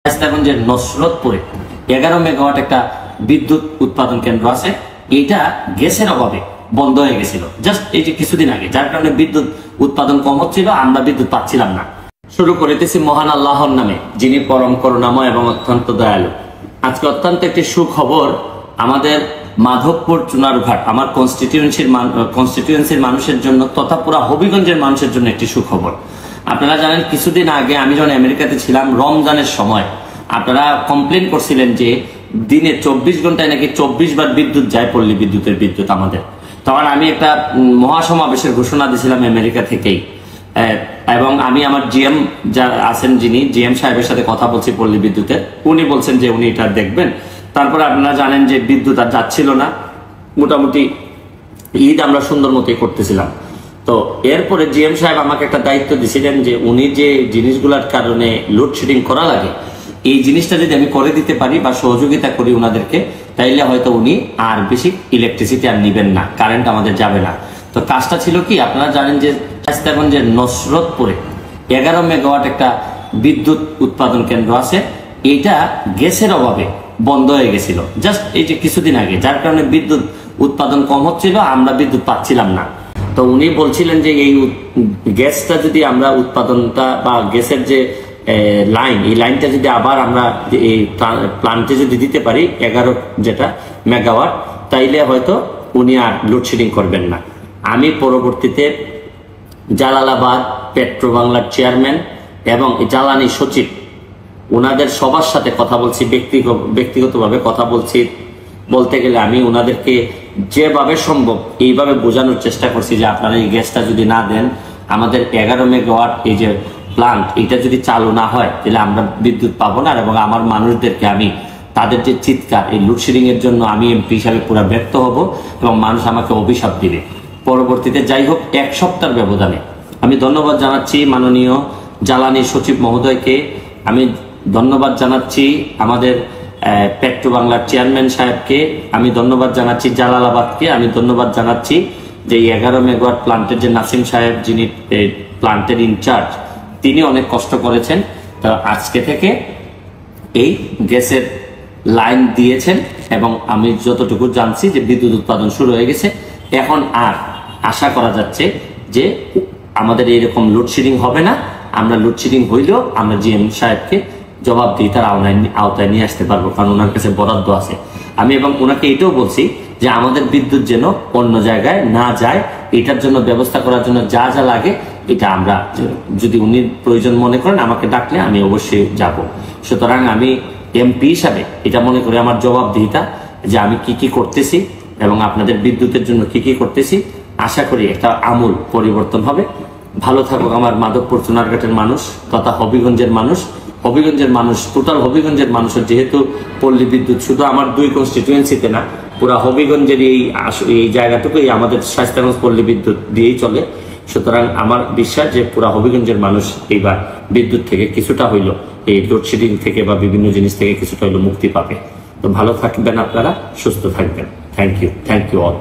শায়েস্তাগঞ্জের নসরতপুরে 11 megawatt একটা বিদ্যুৎ উৎপাদন কেন্দ্র আছে। এটা গ্যাসের অভাবে বন্ধ হয়ে গেছিল জাস্ট এই যে কিছুদিন আগে, যার কারণে বিদ্যুৎ উৎপাদন কম হচ্ছিল, আমরা বিদ্যুৎ পাচ্ছিলাম না। শুরু করিতেছি মহান আল্লাহর নামে, যিনি পরম করুণাময় এবং অত্যন্ত দয়ালু। আজকে অত্যন্ত একটি সুখবর আমাদের মাধবপুর চুনারঘাট, আমার কনস্টিটিউয়েন্সির মানুষের জন্য তথা পুরা হবিগঞ্জের মানুষের জন্য একটি সুখবর। আপনারা জানেন কিছুদিন আগে আমি যখন আমেরিকাতে ছিলাম, রমজানের সময় আপনারা কমপ্লেন করছিলেন যে দিনে 24 ঘন্টায় নাকি 24 বার বিদ্যুৎ যায়, পল্লী বিদ্যুতের বিদ্যুৎ আমাদের। তখন আমি একটা মহাসমাবেশের ঘোষণা দিয়েছিলাম আমেরিকা থেকেই, এবং আমি আমার জিএম যা আছেন, যিনি জিএম সাহেবের সাথে কথা বলছি পল্লী বিদ্যুতের, উনি বলছেন যে উনি এটা দেখবেন। তারপরে আপনারা জানেন যে বিদ্যুৎ আর যাচ্ছিল না, মোটামুটি ঈদ আমরা সুন্দর মতোই করতেছিলাম। তো এরপরে জিএম সাহেব আমাকে একটা দায়িত্ব দিয়েছিলেন যে উনি যে জিনিসগুলোর কারণে লোডশেডিং করা লাগে, এই জিনিসটা যদি আমি করে দিতে পারি বা সহযোগিতা করি ওনাদেরকে, তাইলে হয়তো উনি আর বেশি ইলেকট্রিসিটি আর নিবেন না, কারেন্ট আমাদের যাবে না। তো কাজটা ছিল কি, আপনারা জানেন যে শায়েস্তাগঞ্জের নসরতপুরে 11 মেগাওয়াট একটা বিদ্যুৎ উৎপাদন কেন্দ্র আছে। এটা গ্যাসের অভাবে বন্ধ হয়ে গেছিল জাস্ট এই যে কিছুদিন আগে, যার কারণে বিদ্যুৎ উৎপাদন কম হচ্ছিল, আমরা বিদ্যুৎ পাচ্ছিলাম না। তো উনি বলছিলেন যে এই গ্যাসটা যদি আমরা উৎপাদনটা বা গ্যাসের যে লাইন, এই লাইনটা যদি আবার আমরা এই প্লান্টে যদি দিতে পারি 11 যেটা মেগাওয়াট, তাইলে হয়তো উনি আর লোডশেডিং করবেন না। আমি পরবর্তীতে জালালাবাদ পেট্রো বাংলার চেয়ারম্যান এবং জ্বালানি সচিব, ওনাদের সবার সাথে কথা বলছি, ব্যক্তিগতভাবে কথা বলছি। বলতে গেলে আমি ওনাদেরকে যেভাবে সম্ভব এইভাবে বোঝানোর চেষ্টা করছি যে আপনারা এই গ্যাসটা যদি না দেন, আমাদের 11 মেগাওয়াট এই যে প্লান্ট, এটা যদি চালু না হয়, তাহলে আমরা বিদ্যুৎ পাবো না। এবং আমার মানুষদেরকে আমি তাদের যে চিৎকার, এই লোডশেডিং এর জন্য আমি এমপি হিসাবে পুরো ব্যর্থ হব এবং মানুষ আমাকে অভিশাপ দিবে পরবর্তীতে। যাই হোক, 1 সপ্তাহের ব্যবধানে আমি ধন্যবাদ জানাচ্ছি মাননীয় জ্বালানি সচিব মহোদয়কে, আমি ধন্যবাদ জানাচ্ছি আমাদের পেট্রো বাংলার চেয়ারম্যান সাহেবকে, আমি ধন্যবাদ জানাচ্ছি জালালাবাদকে, আমি ধন্যবাদ জানাচ্ছি যে 11 মেগাওয়াট প্লান্টের যে নাসিম সাহেব, যিনি প্লান্টের ইনচার্জ, তিনি অনেক কষ্ট করেছেন। তো আজকে থেকে এই গ্যাসের লাইন দিয়েছেন এবং আমি যতটুকু জানছি যে বিদ্যুৎ উৎপাদন শুরু হয়ে গেছে। এখন আর আশা করা যাচ্ছে যে আমাদের এইরকম লোডশেডিং হবে না। আমরা লোডশেডিং হইলেও আমরা জিএম সাহেবকে জবাবদিহিতার আওতায় নিয়ে আসতে পারবো, কারণ ওনার কাছে বরাদ্দ আছে। আমি এবং ওনাকে এটাও বলছি যে আমাদের বিদ্যুৎ যেন অন্য জায়গায় না যায়, এটার জন্য ব্যবস্থা করার জন্য যা যা লাগে এটা আমরা, যদি উনি প্রয়োজন মনে করেন আমাকে ডাকলে আমি অবশ্যই যাব। সুতরাং আমি এমপি হিসাবে এটা মনে করি আমার জবাবদিহিতা যে আমি কি কি করতেছি এবং আপনাদের বিদ্যুতের জন্য কি কি করতেছি। আশা করি একটা আমূল পরিবর্তন হবে। ভালো থাকুক আমার মাধবপুর চুনারঘাটের মানুষ তথা হবিগঞ্জের মানুষ। হবিগঞ্জের মানুষ, টোটাল হবিগঞ্জের মানুষের, যেহেতু পল্লী বিদ্যুৎ শুধু আমার 2 কনস্টিটিউয়েন্সিতে না, পুরা হবিগঞ্জের এই জায়গাটুকুই আমাদের শায়েস্তাগঞ্জ পল্লী বিদ্যুৎ দিয়েই চলে। সুতরাং আমার বিশ্বাস যে পুরা হবিগঞ্জের মানুষ এইবার বিদ্যুৎ থেকে কিছুটা হইলো, এই লোডশেডিং থেকে বা বিভিন্ন জিনিস থেকে কিছুটা হইলো মুক্তি পাবে। তো ভালো থাকবেন আপনারা, সুস্থ থাকবেন। Thank you all.